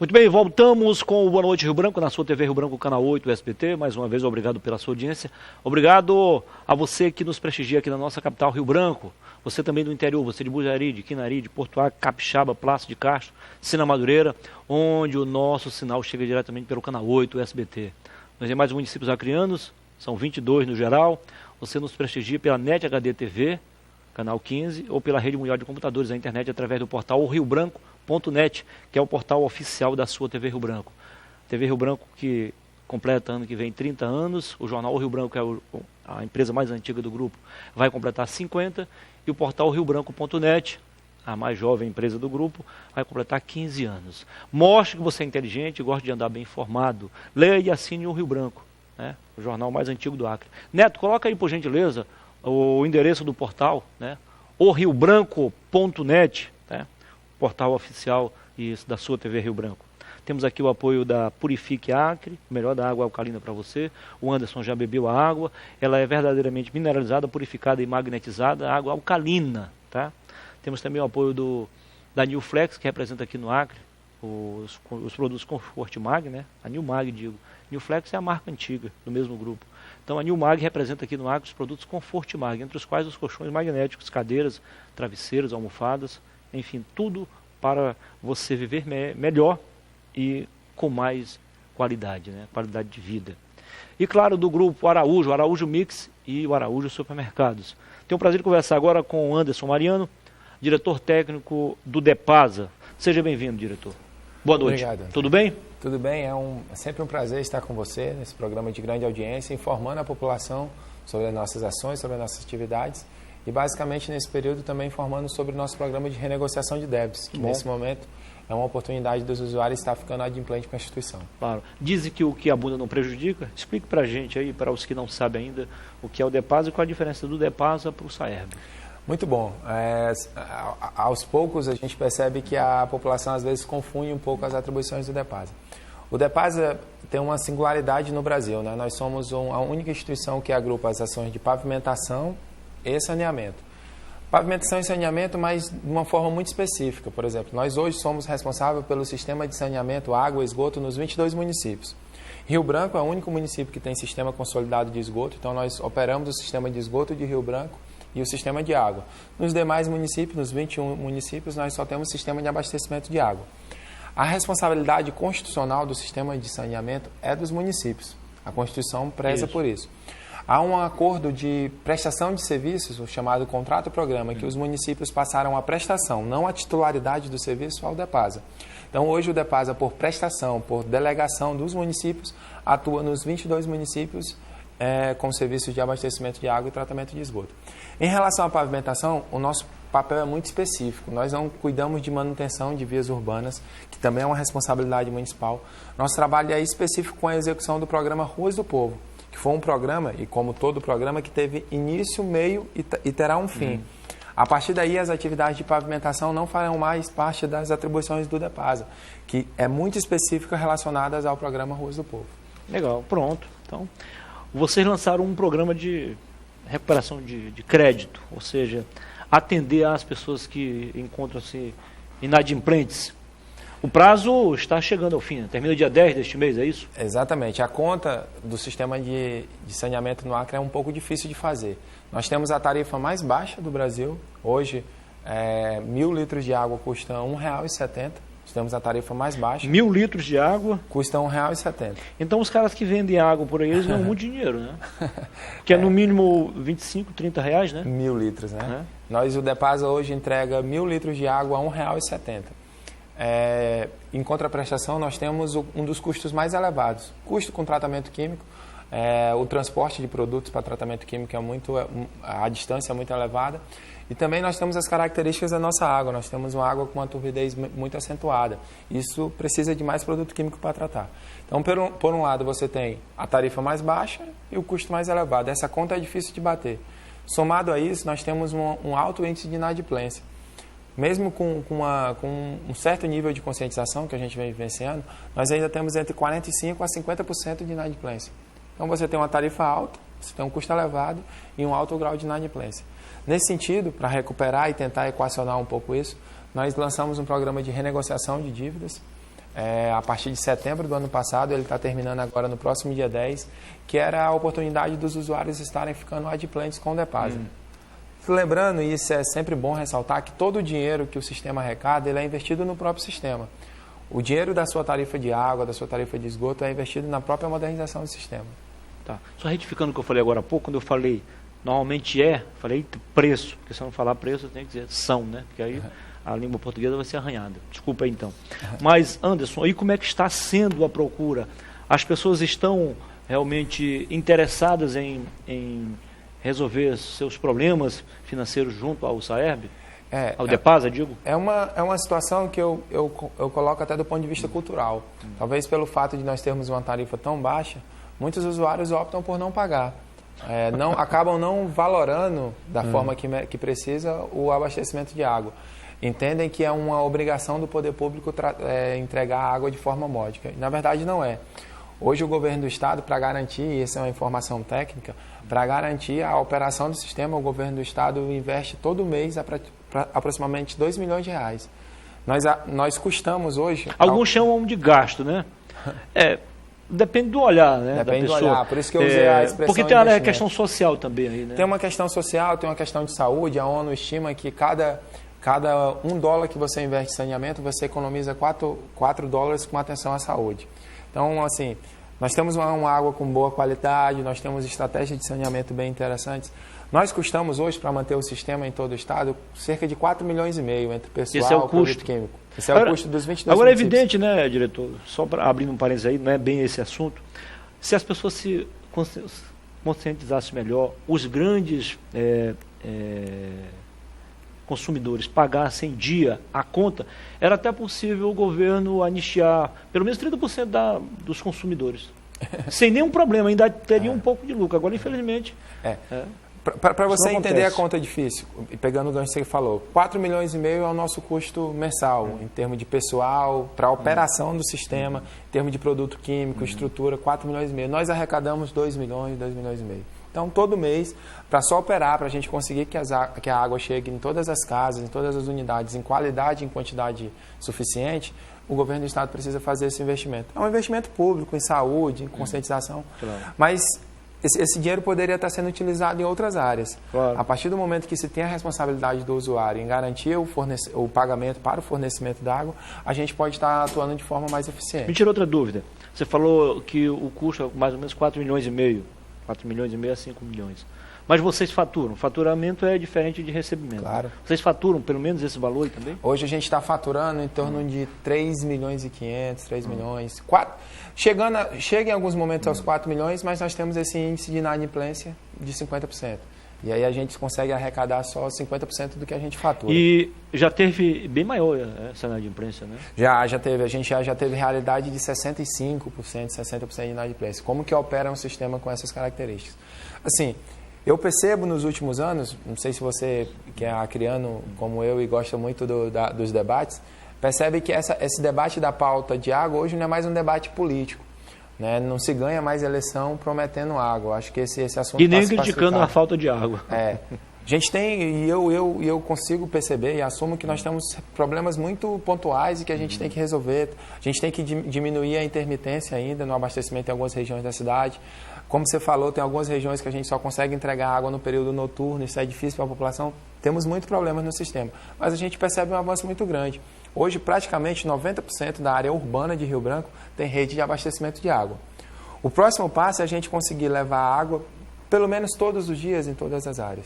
Muito bem, voltamos com o Boa Noite Rio Branco, na sua TV Rio Branco, canal 8 SBT. Mais uma vez, obrigado pela sua audiência. Obrigado a você que nos prestigia aqui na nossa capital, Rio Branco. Você também do interior, você de Bujari, de Quinari, de Porto Alegre, Capixaba, Plácio de Castro, Sina Madureira, onde o nosso sinal chega diretamente pelo canal 8 SBT. Nós demais municípios acrianos, são 22 no geral. Você nos prestigia pela NET HD TV, canal 15, ou pela Rede Mundial de Computadores, a internet, através do portal riobranco.net, que é o portal oficial da sua TV Rio Branco. TV Rio Branco que completa ano que vem 30 anos, o jornal Rio Branco, que é a empresa mais antiga do grupo, vai completar 50, e o portal riobranco.net, a mais jovem empresa do grupo, vai completar 15 anos. Mostre que você é inteligente e gosta de andar bem informado. Leia e assine o Rio Branco, né? O jornal mais antigo do Acre. Neto, coloca aí, por gentileza, o endereço do portal, né? O riobranco.net, né? Portal oficial da sua TV Rio Branco. Temos aqui o apoio da Purifique Acre, melhor da água alcalina para você. O Anderson já bebeu a água, ela é verdadeiramente mineralizada, purificada e magnetizada, água alcalina, tá? Temos também o apoio da New Flex, que representa aqui no Acre os produtos Comfort Mag, né? A New Mag, digo. New Flex é a marca antiga do mesmo grupo. Então a New Mag representa aqui no Acre os produtos Comfort Mag, entre os quais os colchões magnéticos, cadeiras, travesseiros, almofadas, enfim, tudo para você viver melhor e com mais qualidade, né? Qualidade de vida. E claro, do grupo Araújo Mix e o Araújo Supermercados. Tenho o prazer de conversar agora com o Anderson Mariano, diretor técnico do DEPASA. Seja bem-vindo, diretor. Boa noite. Obrigado. Tudo bem? Tudo bem, é sempre um prazer estar com você nesse programa de grande audiência, informando a população sobre as nossas ações, sobre as nossas atividades e basicamente nesse período também informando sobre o nosso programa de renegociação de débitos, que nesse momento é uma oportunidade dos usuários estar ficando adimplente com a instituição. Claro. Dizem que o que abunda não prejudica. Explique para a gente aí, para os que não sabem ainda, o que é o DEPASA e qual a diferença do DEPASA para o SAERB. Muito bom. Aos poucos a gente percebe que a população às vezes confunde um pouco as atribuições do DEPASA. O DEPASA tem uma singularidade no Brasil, né? Nós somos a única instituição que agrupa as ações de pavimentação e saneamento. Pavimentação e saneamento, mas de uma forma muito específica. Por exemplo, nós hoje somos responsáveis pelo sistema de saneamento, água e esgoto nos 22 municípios. Rio Branco é o único município que tem sistema consolidado de esgoto, então nós operamos o sistema de esgoto de Rio Branco e o sistema de água. Nos demais municípios, nos 21 municípios, nós só temos sistema de abastecimento de água. A responsabilidade constitucional do sistema de saneamento é dos municípios. A Constituição preza por isso. Há um acordo de prestação de serviços, o chamado contrato-programa, que os municípios passaram a prestação, não a titularidade do serviço, ao DEPASA. Então, hoje o DEPASA, por prestação, por delegação dos municípios, atua nos 22 municípios com serviços de abastecimento de água e tratamento de esgoto. Em relação à pavimentação, o nosso papel é muito específico. Nós não cuidamos de manutenção de vias urbanas, que também é uma responsabilidade municipal. Nosso trabalho é específico com a execução do programa Ruas do Povo, que foi um programa, e como todo programa, que teve início, meio e terá um fim. A partir daí, as atividades de pavimentação não farão mais parte das atribuições do DEPASA, que é muito específica relacionadas ao programa Ruas do Povo. Legal, pronto. Então, vocês lançaram um programa de recuperação de crédito, ou seja, atender às pessoas que encontram-se inadimplentes. O prazo está chegando ao fim, né? Termina dia 10 deste mês, é isso? Exatamente. A conta do sistema de saneamento no Acre é um pouco difícil de fazer. Nós temos a tarifa mais baixa do Brasil. Hoje, 1.000 litros de água custa R$ 1,70. Temos a tarifa mais baixa. 1.000 litros de água? Custa R$ 1,70. Então os caras que vendem água por aí, eles ganham muito dinheiro, né? Que é no mínimo 25, 30 reais, né? 1.000 litros, né? Nós, o DEPASA, hoje entrega 1.000 litros de água a R$ 1,70. Em contraprestação, nós temos um dos custos mais elevados. Custo com tratamento químico. O transporte de produtos para tratamento químico a distância é muito elevada. E também nós temos as características da nossa água. Nós temos uma água com uma turbidez muito acentuada. Isso precisa de mais produto químico para tratar. Então, por um lado, você tem a tarifa mais baixa e o custo mais elevado. Essa conta é difícil de bater. Somado a isso, nós temos um alto índice de inadimplência. Mesmo com um certo nível de conscientização que a gente vem vivenciando, nós ainda temos entre 45% a 50% de inadimplência. Então, você tem uma tarifa alta, você tem um custo elevado e um alto grau de inadimplência. Nesse sentido, para recuperar e tentar equacionar um pouco isso, nós lançamos um programa de renegociação de dívidas. a partir de setembro do ano passado, ele está terminando agora no próximo dia 10, que era a oportunidade dos usuários estarem ficando adimplentes com o Depasa. Lembrando, e isso é sempre bom ressaltar, que todo o dinheiro que o sistema arrecada, ele é investido no próprio sistema. O dinheiro da sua tarifa de água, da sua tarifa de esgoto, é investido na própria modernização do sistema. Tá. Só retificando o que eu falei agora há pouco, quando eu falei, normalmente falei preço, porque se eu não falar preço, eu tenho que dizer são, né? Porque aí a língua portuguesa vai ser arranhada. Desculpa aí, então. Mas, Anderson, aí como é que está sendo a procura? As pessoas estão realmente interessadas em resolver seus problemas financeiros junto ao SAERB? Ao Depasa, digo? É uma situação que eu coloco até do ponto de vista cultural. Talvez pelo fato de nós termos uma tarifa tão baixa, muitos usuários optam por não pagar. Acabam não valorando da forma que precisa o abastecimento de água. Entendem que é uma obrigação do poder público entregar a água de forma módica. Na verdade, não é. Hoje, o governo do Estado, para garantir, e essa é uma informação técnica, para garantir a operação do sistema, o governo do Estado investe todo mês aproximadamente R$2 milhões. Nós custamos hoje... Alguns chamam de gasto, né? Depende do olhar, né? Depende do olhar, por isso que eu usei a expressão porque tem a questão social também aí, né? Tem uma questão social, tem uma questão de saúde. A ONU estima que cada $1 que você investe em saneamento, você economiza $4 com atenção à saúde. Então, assim, nós temos uma água com boa qualidade, nós temos estratégias de saneamento bem interessantes. Nós custamos hoje, para manter o sistema em todo o estado, cerca de R$4,5 milhões entre pessoal e produto químico. Esse é o custo dos 22 Agora municípios. É evidente, né, diretor, só para abrir um parênteses aí, não é bem esse assunto, se as pessoas se conscientizassem melhor, os grandes consumidores pagassem em dia a conta, era até possível o governo anistiar pelo menos 30% dos consumidores. Sem nenhum problema, ainda teria um pouco de lucro. Agora, infelizmente... Para você entender a conta difícil, pegando o gancho que você falou, R$4,5 milhões é o nosso custo mensal, em termos de pessoal, para a operação do sistema, em termos de produto químico, estrutura, R$4,5 milhões. Nós arrecadamos R$2 milhões, R$2,5 milhões. Então, todo mês, para só operar, para a gente conseguir que a água chegue em todas as casas, em todas as unidades, em qualidade e em quantidade suficiente, o governo do Estado precisa fazer esse investimento. É um investimento público, em saúde, em conscientização, mas esse dinheiro poderia estar sendo utilizado em outras áreas. Claro. A partir do momento que se tem a responsabilidade do usuário em garantir o pagamento para o fornecimento da água, a gente pode estar atuando de forma mais eficiente. Me tira outra dúvida. Você falou que o custo é mais ou menos R$4,5 milhões. R$4,5 milhões a R$5 milhões. Mas vocês faturam. Faturamento é diferente de recebimento. Claro. Vocês faturam pelo menos esse valor também? Hoje a gente está faturando em torno de 3,5 milhões, 3 milhões. Chega em alguns momentos aos 4 milhões, mas nós temos esse índice de inadimplência de 50%. E aí a gente consegue arrecadar só 50% do que a gente fatura. E já teve bem maior essa inadimplência, né? Já teve. A gente já teve realidade de 65%, 60% de inadimplência. Como que opera um sistema com essas características? Assim, eu percebo nos últimos anos, não sei se você que é acriano como eu e gosta muito dos debates, percebe que esse debate da pauta de água hoje não é mais um debate político. Né? Não se ganha mais eleição prometendo água. Acho que esse assunto e nem criticando a falta de água. A gente tem, e eu consigo perceber e assumo que nós temos problemas muito pontuais e que a gente tem que resolver. A gente tem que diminuir a intermitência ainda no abastecimento em algumas regiões da cidade. Como você falou, tem algumas regiões que a gente só consegue entregar água no período noturno, isso é difícil para a população. Temos muitos problemas no sistema, mas a gente percebe um avanço muito grande. Hoje, praticamente 90% da área urbana de Rio Branco tem rede de abastecimento de água. O próximo passo é a gente conseguir levar água, pelo menos todos os dias, em todas as áreas.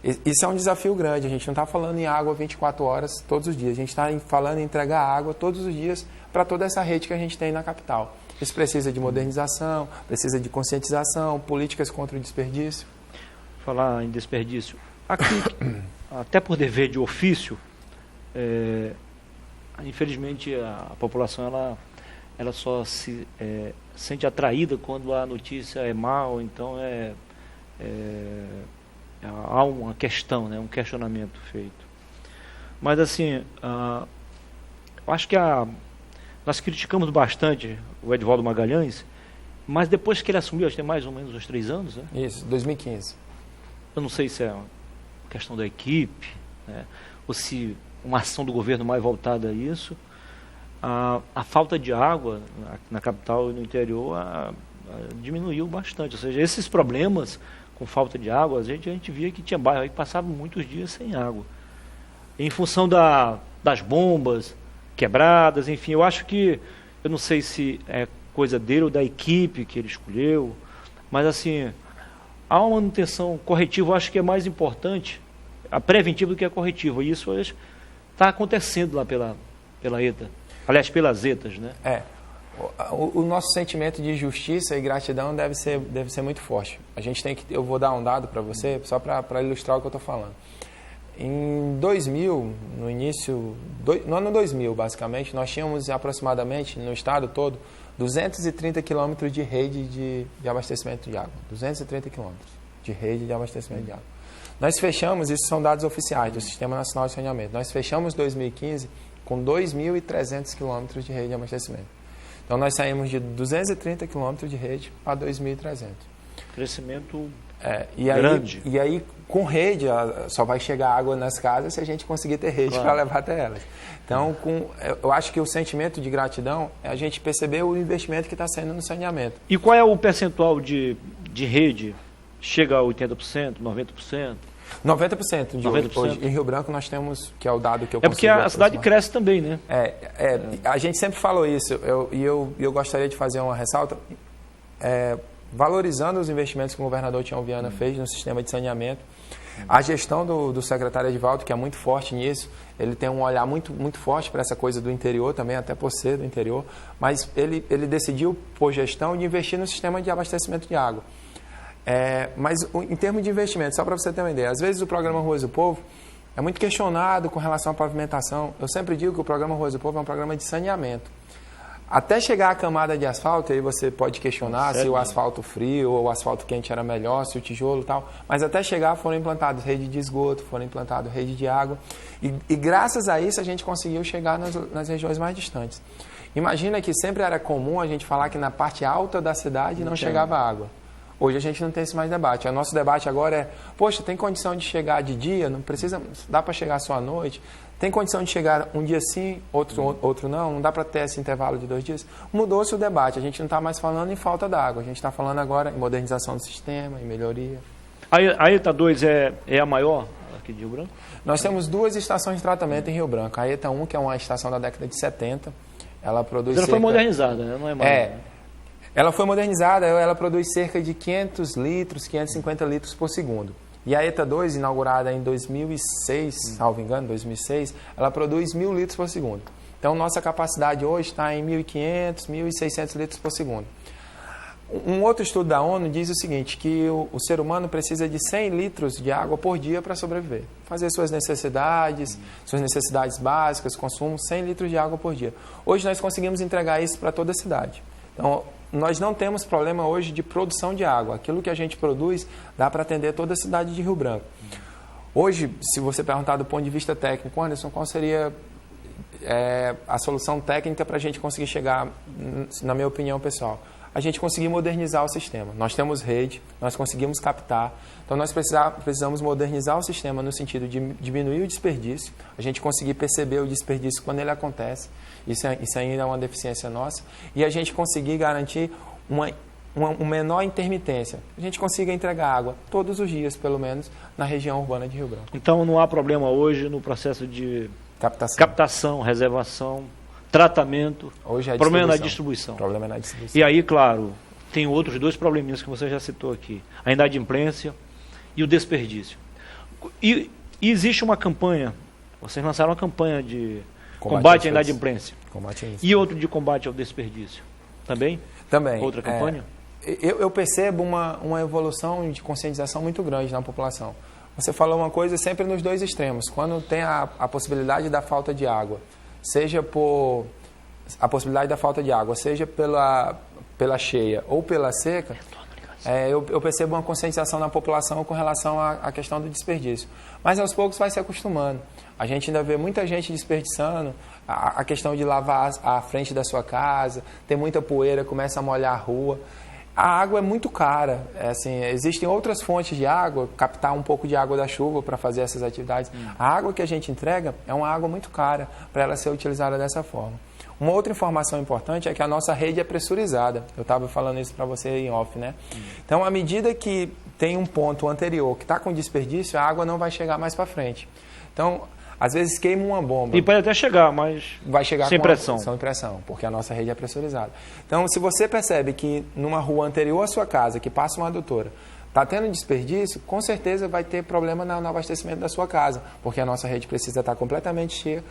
Isso é um desafio grande, a gente não está falando em água 24 horas todos os dias, a gente está falando em entregar água todos os dias para toda essa rede que a gente tem na capital. Isso precisa de modernização, precisa de conscientização, políticas contra o desperdício. Falar em desperdício, aqui, até por dever de ofício, infelizmente a população ela só se sente atraída quando a notícia é má, ou então há uma questão, né, um questionamento feito. Mas assim, eu acho que nós criticamos bastante o Edivaldo Magalhães, mas depois que ele assumiu, acho que tem mais ou menos uns 3 anos, né? Isso, 2015. Eu não sei se é uma questão da equipe, né, ou se uma ação do governo mais voltada a isso. a falta de água na capital e no interior diminuiu bastante. Ou seja, esses problemas com falta de água, a gente via que tinha bairro aí que passava muitos dias sem água. Em função das bombas quebradas, enfim, eu acho que, eu não sei se é coisa dele ou da equipe que ele escolheu, mas assim, há uma manutenção corretiva, eu acho que é mais importante a preventiva do que a corretiva, e isso está acontecendo lá pela ETA, aliás, pelas ETAs, né? O nosso sentimento de justiça e gratidão deve ser muito forte. A gente eu vou dar um dado para você, só para ilustrar o que eu estou falando. Em 2000, no ano 2000, basicamente, nós tínhamos aproximadamente, no estado todo, 230 quilômetros de rede de abastecimento de água. 230 quilômetros de rede de abastecimento de água. Nós fechamos, isso são dados oficiais do Sistema Nacional de Saneamento, nós fechamos 2015 com 2.300 quilômetros de rede de abastecimento. Então, nós saímos de 230 quilômetros de rede para 2.300. Crescimento grande. E aí, com rede, só vai chegar água nas casas se a gente conseguir ter rede para levar até elas. Então, eu acho que o sentimento de gratidão é a gente perceber o investimento que está sendo no saneamento. E qual é o percentual de rede? Chega a 80%, 90%? 90% de 90%. Hoje. Em Rio Branco nós temos, que é o dado que eu consigo. É porque a cidade cresce também, né? A gente sempre falou isso, eu gostaria de fazer uma ressalta, valorizando os investimentos que o governador Tião Viana fez no sistema de saneamento. A gestão do secretário Edivaldo, que é muito forte nisso, ele tem um olhar muito, muito forte para essa coisa do interior também, até por ser do interior, mas ele decidiu, por gestão, de investir no sistema de abastecimento de água. Mas em termos de investimento, só para você ter uma ideia, às vezes o programa Ruas do Povo é muito questionado com relação à pavimentação. Eu sempre digo que o programa Ruas do Povo é um programa de saneamento. Até chegar à camada de asfalto, aí você pode questionar se o asfalto frio ou o asfalto quente era melhor, se o tijolo e tal, mas até chegar foram implantadas rede de esgoto, foram implantadas rede de água, e graças a isso a gente conseguiu chegar nas regiões mais distantes. Imagina que sempre era comum a gente falar que na parte alta da cidade não chegava água. Hoje a gente não tem esse mais debate. O nosso debate agora é, poxa, tem condição de chegar de dia, não precisa, dá para chegar só à noite? Tem condição de chegar um dia sim, outro não dá para ter esse intervalo de 2 dias? Mudou-se o debate, a gente não está mais falando em falta d'água, a gente está falando agora em modernização do sistema, em melhoria. A ETA 2 é a maior aqui de Rio Branco? Nós temos 2 estações de tratamento em Rio Branco. A ETA 1, que é uma estação da década de 70, ela produz foi modernizada, né? Não é mais... Ela foi modernizada, ela produz cerca de 500 litros, 550 litros por segundo. E a ETA 2, inaugurada em 2006, salvo engano, 2006, ela produz 1.000 litros por segundo. Então, nossa capacidade hoje está em 1.500, 1.600 litros por segundo. Um outro estudo da ONU diz o seguinte, que o ser humano precisa de 100 litros de água por dia para sobreviver. Fazer suas necessidades básicas, consumo 100 litros de água por dia. Hoje nós conseguimos entregar isso para toda a cidade. Então, nós não temos problema hoje de produção de água. Aquilo que a gente produz dá para atender toda a cidade de Rio Branco. Hoje, se você perguntar do ponto de vista técnico, Anderson, qual seria a solução técnica para a gente conseguir chegar, na minha opinião pessoal? A gente conseguir modernizar o sistema. Nós temos rede, nós conseguimos captar, então nós precisamos modernizar o sistema no sentido de diminuir o desperdício, a gente conseguir perceber o desperdício quando ele acontece, isso ainda é uma deficiência nossa, e a gente conseguir garantir uma menor intermitência. A gente consiga entregar água todos os dias, pelo menos, na região urbana de Rio Branco. Então não há problema hoje no processo de captação, reservação, tratamento, hoje é problema na distribuição. Problema na distribuição. E aí, claro, tem outros 2 probleminhas que você já citou aqui. A inadimplência e o desperdício. E existe uma campanha, vocês lançaram uma campanha de combate à inadimplência. E outro de combate ao desperdício. Também? Também. Outra campanha? Eu percebo uma evolução de conscientização muito grande na população. Você falou uma coisa sempre nos 2 extremos. Quando tem a possibilidade da falta de água, seja por a possibilidade da falta de água, seja pela cheia ou pela seca, eu percebo uma conscientização na população com relação à questão do desperdício. Mas aos poucos vai se acostumando. A gente ainda vê muita gente desperdiçando, a questão de lavar a frente da sua casa, tem muita poeira, começa a molhar a rua. A água é muito cara, existem outras fontes de água, captar um pouco de água da chuva para fazer essas atividades. A água que a gente entrega é uma água muito cara para ela ser utilizada dessa forma. Uma outra informação importante é que a nossa rede é pressurizada. Eu estava falando isso para você em off, né? Então, à medida que tem um ponto anterior que está com desperdício, a água não vai chegar mais para frente. Então, às vezes queima uma bomba. E pode até chegar, mas vai chegar sem pressão. Sem pressão, porque a nossa rede é pressurizada. Então, se você percebe que numa rua anterior à sua casa, que passa uma adutora, está tendo desperdício, com certeza vai ter problema no abastecimento da sua casa, porque a nossa rede precisa estar completamente cheia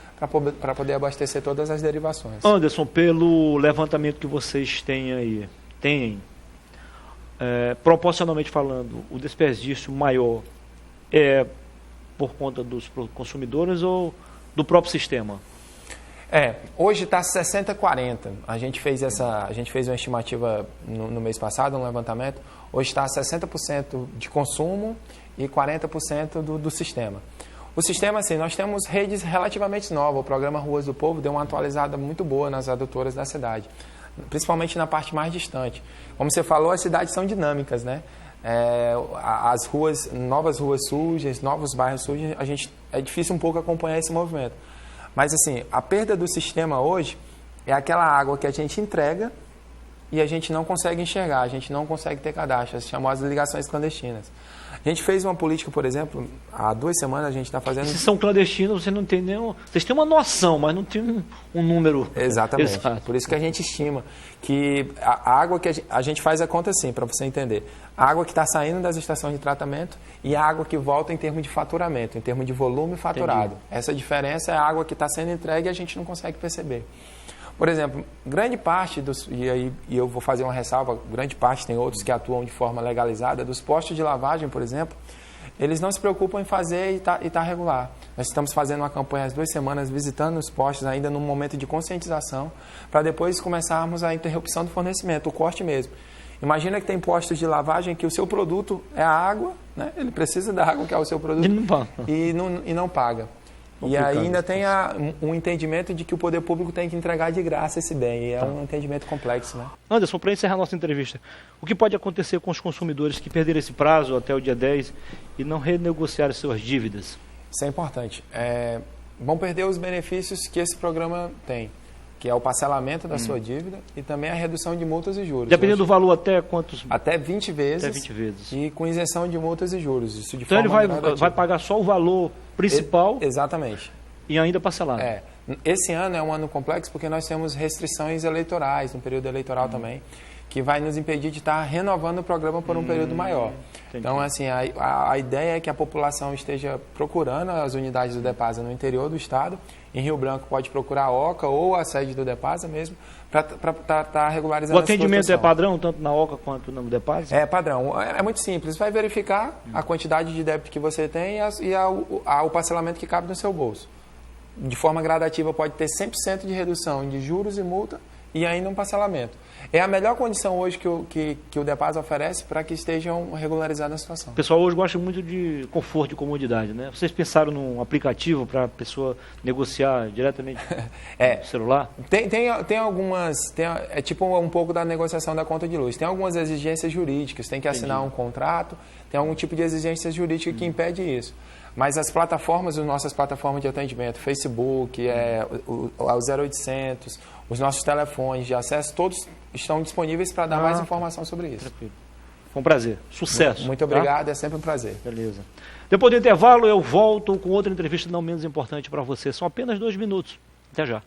para poder abastecer todas as derivações. Anderson, pelo levantamento que vocês têm aí, proporcionalmente falando, o desperdício maior é por conta dos consumidores ou do próprio sistema? Hoje está 60-40. A gente fez uma estimativa no mês passado, um levantamento. Hoje está 60% de consumo e 40% do sistema. O sistema, assim, nós temos redes relativamente novas. O programa Ruas do Povo deu uma atualizada muito boa nas adutoras da cidade, principalmente na parte mais distante. Como você falou, as cidades são dinâmicas, né? As ruas, novas ruas surgem, novos bairros surgem, é difícil um pouco acompanhar esse movimento. Mas, assim, a perda do sistema hoje é aquela água que a gente entrega e a gente não consegue enxergar, a gente não consegue ter cadastro, as famosas ligações clandestinas. A gente fez uma política, por exemplo, há 2 semanas a gente está fazendo... Se são clandestinos, você não tem nenhum... Vocês têm uma noção, mas não tem um número... Exatamente. Exato. Por isso que a gente estima que a água que a gente faz a conta assim, para você entender. A água que está saindo das estações de tratamento e a água que volta em termos de faturamento, em termos de volume faturado. Entendi. Essa diferença é a água que está sendo entregue e a gente não consegue perceber. Por exemplo, grande parte e eu vou fazer uma ressalva, grande parte, tem outros que atuam de forma legalizada, dos postos de lavagem, por exemplo, eles não se preocupam em fazer e tá regular. Nós estamos fazendo uma campanha há 2 semanas, visitando os postos ainda num momento de conscientização, para depois começarmos a interrupção do fornecimento, o corte mesmo. Imagina que tem postos de lavagem que o seu produto é a água, né? Ele precisa da água que é o seu produto e não paga. E ainda tem um entendimento de que o poder público tem que entregar de graça esse bem. E é um entendimento complexo, né? Anderson, para encerrar a nossa entrevista, o que pode acontecer com os consumidores que perderem esse prazo até o dia 10 e não renegociarem suas dívidas? Isso é importante. Vão perder os benefícios que esse programa tem, que é o parcelamento da sua dívida e também a redução de multas e juros. Dependendo do valor, até quantos? Até 20 vezes. Até 20 vezes. E com isenção de multas e juros. Isso de então forma ele vai pagar só o valor principal. Exatamente. E ainda parcelado. Esse ano é um ano complexo porque nós temos restrições eleitorais, no período eleitoral também, que vai nos impedir de estar renovando o programa por um período maior. Entendi. Então, assim, a ideia é que a população esteja procurando as unidades do DEPASA no interior do estado. Em Rio Branco pode procurar a OCA ou a sede do DEPASA mesmo, para estar regularizando a situação. O atendimento é padrão, tanto na OCA quanto no DEPASA? É padrão. É muito simples. Vai verificar a quantidade de débito que você tem e o parcelamento que cabe no seu bolso. De forma gradativa pode ter 100% de redução de juros e multa e ainda um parcelamento. É a melhor condição hoje que o DEPASA oferece para que estejam regularizados a situação. O pessoal hoje gosta muito de conforto e comodidade, né? Vocês pensaram num aplicativo para a pessoa negociar diretamente no celular? Tem algumas... É tipo um pouco da negociação da conta de luz. Tem algumas exigências jurídicas, tem que assinar um contrato, tem algum tipo de exigência jurídica que impede isso. Mas as plataformas, as nossas plataformas de atendimento, Facebook, o 0800, os nossos telefones de acesso, todos estão disponíveis para dar mais informação sobre isso. Tranquilo. Foi um prazer. Sucesso. Muito obrigado, é sempre um prazer. Beleza. Depois do intervalo, eu volto com outra entrevista não menos importante para você. São apenas 2 minutos. Até já.